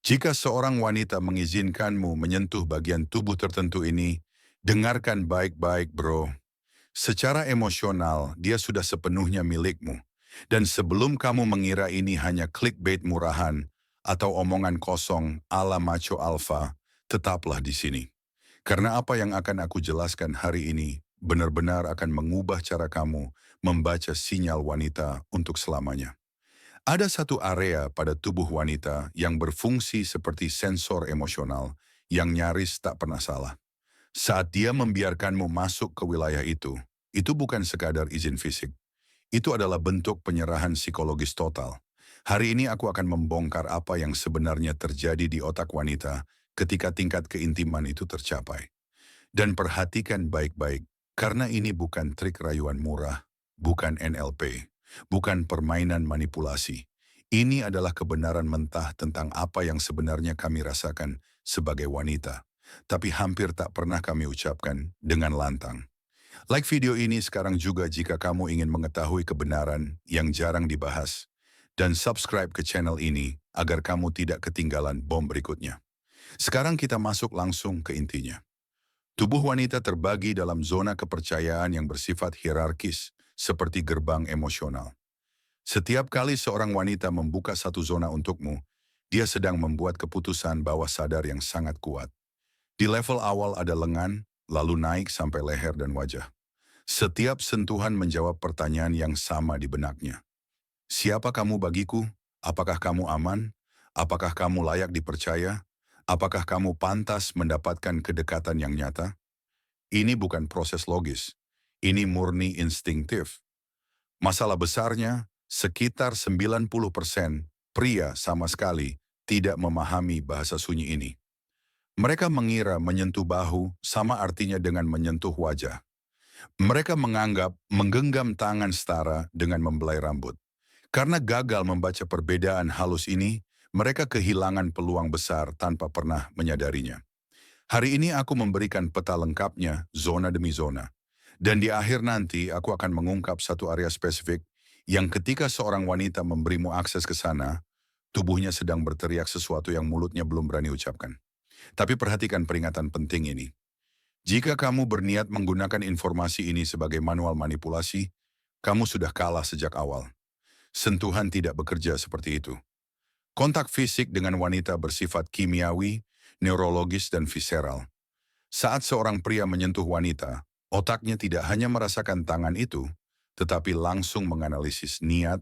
Jika seorang wanita mengizinkanmu menyentuh bagian tubuh tertentu ini, dengarkan baik-baik bro. Secara emosional, dia sudah sepenuhnya milikmu. Dan sebelum kamu mengira ini hanya clickbait murahan atau omongan kosong ala macho alpha, tetaplah di sini. Karena apa yang akan aku jelaskan hari ini benar-benar akan mengubah cara kamu membaca sinyal wanita untuk selamanya. Ada satu area pada tubuh wanita yang berfungsi seperti sensor emosional yang nyaris tak pernah salah. Saat dia membiarkanmu masuk ke wilayah itu bukan sekadar izin fisik. Itu adalah bentuk penyerahan psikologis total. Hari ini aku akan membongkar apa yang sebenarnya terjadi di otak wanita ketika tingkat keintiman itu tercapai. Dan perhatikan baik-baik, karena ini bukan trik rayuan murah, bukan NLP, bukan permainan manipulasi. Ini adalah kebenaran mentah tentang apa yang sebenarnya kami rasakan sebagai wanita, tapi hampir tak pernah kami ucapkan dengan lantang. Like video ini sekarang juga jika kamu ingin mengetahui kebenaran yang jarang dibahas, dan subscribe ke channel ini agar kamu tidak ketinggalan bom berikutnya. Sekarang kita masuk langsung ke intinya. Tubuh wanita terbagi dalam zona kepercayaan yang bersifat hierarkis, seperti gerbang emosional. Setiap kali seorang wanita membuka satu zona untukmu, dia sedang membuat keputusan bawah sadar yang sangat kuat. Di level awal ada lengan, lalu naik sampai leher dan wajah. Setiap sentuhan menjawab pertanyaan yang sama di benaknya. Siapa kamu bagiku? Apakah kamu aman? Apakah kamu layak dipercaya? Apakah kamu pantas mendapatkan kedekatan yang nyata? Ini bukan proses logis. Ini murni instinktif. Masalah besarnya, sekitar 90% pria sama sekali tidak memahami bahasa sunyi ini. Mereka mengira menyentuh bahu sama artinya dengan menyentuh wajah. Mereka menganggap menggenggam tangan setara dengan membelai rambut. Karena gagal membaca perbedaan halus ini, mereka kehilangan peluang besar tanpa pernah menyadarinya. Hari ini aku memberikan peta lengkapnya, zona demi zona. Dan di akhir nanti aku akan mengungkap satu area spesifik yang ketika seorang wanita memberimu akses ke sana, tubuhnya sedang berteriak sesuatu yang mulutnya belum berani ucapkan. Tapi perhatikan peringatan penting ini. Jika kamu berniat menggunakan informasi ini sebagai manual manipulasi, kamu sudah kalah sejak awal. Sentuhan tidak bekerja seperti itu. Kontak fisik dengan wanita bersifat kimiawi, neurologis, dan visceral. Saat seorang pria menyentuh wanita, otaknya tidak hanya merasakan tangan itu, tetapi langsung menganalisis niat,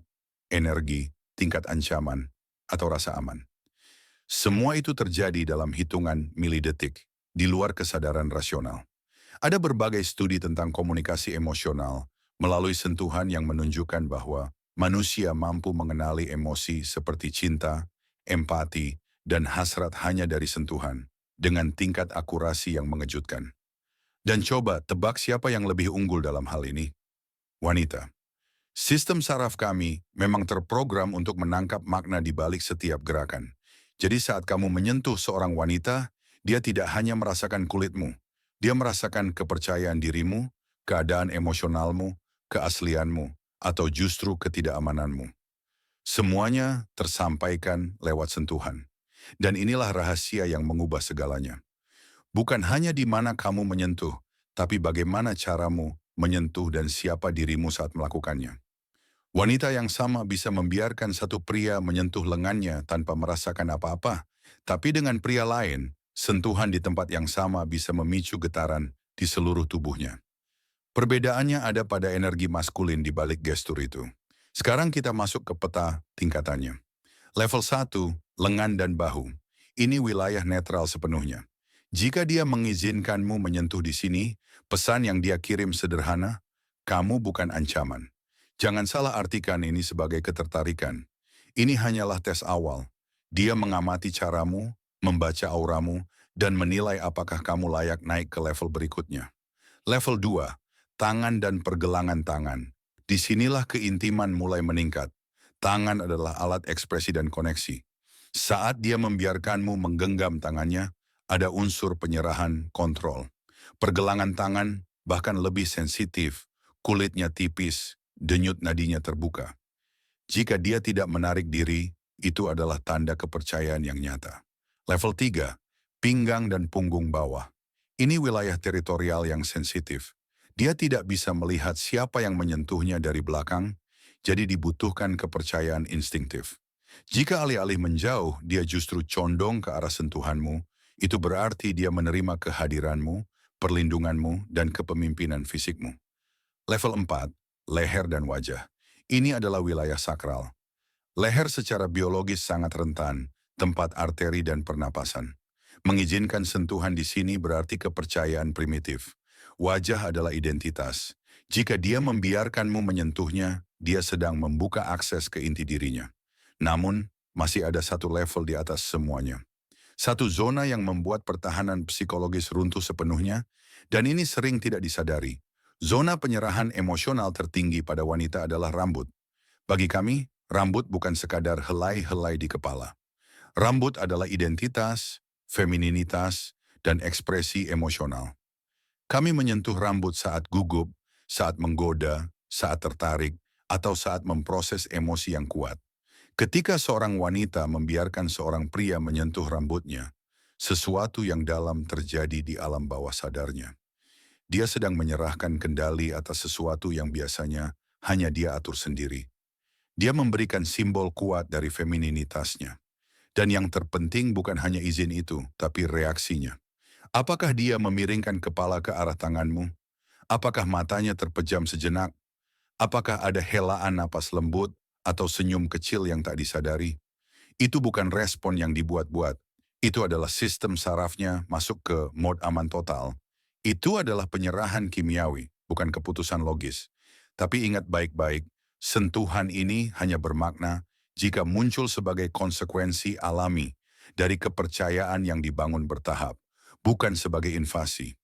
energi, tingkat ancaman, atau rasa aman. Semua itu terjadi dalam hitungan milidetik, di luar kesadaran rasional. Ada berbagai studi tentang komunikasi emosional melalui sentuhan yang menunjukkan bahwa manusia mampu mengenali emosi seperti cinta, empati, dan hasrat hanya dari sentuhan, dengan tingkat akurasi yang mengejutkan. Dan coba tebak siapa yang lebih unggul dalam hal ini? Wanita. Sistem saraf kami memang terprogram untuk menangkap makna di balik setiap gerakan. Jadi saat kamu menyentuh seorang wanita, dia tidak hanya merasakan kulitmu, dia merasakan kepercayaan dirimu, keadaan emosionalmu, keaslianmu, atau justru ketidakamananmu. Semuanya tersampaikan lewat sentuhan. Dan inilah rahasia yang mengubah segalanya. Bukan hanya di mana kamu menyentuh, tapi bagaimana caramu menyentuh dan siapa dirimu saat melakukannya. Wanita yang sama bisa membiarkan satu pria menyentuh lengannya tanpa merasakan apa-apa, tapi dengan pria lain, sentuhan di tempat yang sama bisa memicu getaran di seluruh tubuhnya. Perbedaannya ada pada energi maskulin di balik gestur itu. Sekarang kita masuk ke peta tingkatannya. Level 1, lengan dan bahu. Ini wilayah netral sepenuhnya. Jika dia mengizinkanmu menyentuh di sini, pesan yang dia kirim sederhana, kamu bukan ancaman. Jangan salah artikan ini sebagai ketertarikan. Ini hanyalah tes awal. Dia mengamati caramu, membaca auramu, dan menilai apakah kamu layak naik ke level berikutnya. Level 2, tangan dan pergelangan tangan. Disinilah keintiman mulai meningkat. Tangan adalah alat ekspresi dan koneksi. Saat dia membiarkanmu menggenggam tangannya, ada unsur penyerahan kontrol. Pergelangan tangan bahkan lebih sensitif, kulitnya tipis, denyut nadinya terbuka. Jika dia tidak menarik diri, itu adalah tanda kepercayaan yang nyata. Level 3, pinggang dan punggung bawah. Ini wilayah teritorial yang sensitif. Dia tidak bisa melihat siapa yang menyentuhnya dari belakang, jadi dibutuhkan kepercayaan instingtif. Jika alih-alih menjauh, dia justru condong ke arah sentuhanmu, itu berarti dia menerima kehadiranmu, perlindunganmu, dan kepemimpinan fisikmu. Level 4, leher dan wajah. Ini adalah wilayah sakral. Leher secara biologis sangat rentan, tempat arteri dan pernapasan. Mengizinkan sentuhan di sini berarti kepercayaan primitif. Wajah adalah identitas. Jika dia membiarkanmu menyentuhnya, dia sedang membuka akses ke inti dirinya. Namun, masih ada satu level di atas semuanya. Satu zona yang membuat pertahanan psikologis runtuh sepenuhnya, dan ini sering tidak disadari. Zona penyerahan emosional tertinggi pada wanita adalah rambut. Bagi kami, rambut bukan sekadar helai-helai di kepala. Rambut adalah identitas, femininitas, dan ekspresi emosional. Kami menyentuh rambut saat gugup, saat menggoda, saat tertarik, atau saat memproses emosi yang kuat. Ketika seorang wanita membiarkan seorang pria menyentuh rambutnya, sesuatu yang dalam terjadi di alam bawah sadarnya. Dia sedang menyerahkan kendali atas sesuatu yang biasanya hanya dia atur sendiri. Dia memberikan simbol kuat dari femininitasnya. Dan yang terpenting bukan hanya izin itu, tapi reaksinya. Apakah dia memiringkan kepala ke arah tanganmu? Apakah matanya terpejam sejenak? Apakah ada helaan napas lembut atau senyum kecil yang tak disadari? Itu bukan respon yang dibuat-buat. Itu adalah sistem sarafnya masuk ke mode aman total. Itu adalah penyerahan kimiawi, bukan keputusan logis. Tapi ingat baik-baik, sentuhan ini hanya bermakna jika muncul sebagai konsekuensi alami dari kepercayaan yang dibangun bertahap, bukan sebagai invasi.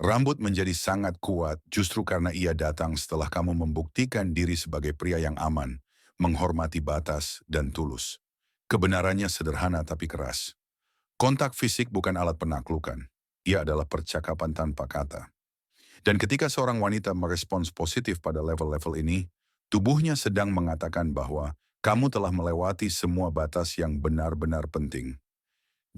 Rambut menjadi sangat kuat justru karena ia datang setelah kamu membuktikan diri sebagai pria yang aman, menghormati batas, dan tulus. Kebenarannya sederhana tapi keras. Kontak fisik bukan alat penaklukan. Ia adalah percakapan tanpa kata. Dan ketika seorang wanita merespons positif pada level-level ini, tubuhnya sedang mengatakan bahwa kamu telah melewati semua batas yang benar-benar penting.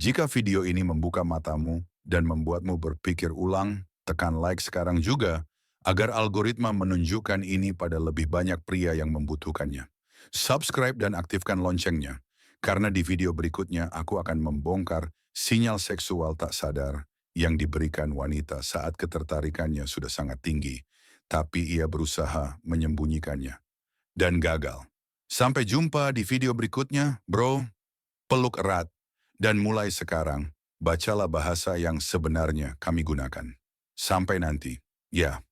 Jika video ini membuka matamu dan membuatmu berpikir ulang, tekan like sekarang juga agar algoritma menunjukkan ini pada lebih banyak pria yang membutuhkannya. Subscribe dan aktifkan loncengnya, karena di video berikutnya aku akan membongkar sinyal seksual tak sadar yang diberikan wanita saat ketertarikannya sudah sangat tinggi, tapi ia berusaha menyembunyikannya dan gagal. Sampai jumpa di video berikutnya, bro. Peluk erat. Dan mulai sekarang, bacalah bahasa yang sebenarnya kami gunakan. Sampai nanti. Ya.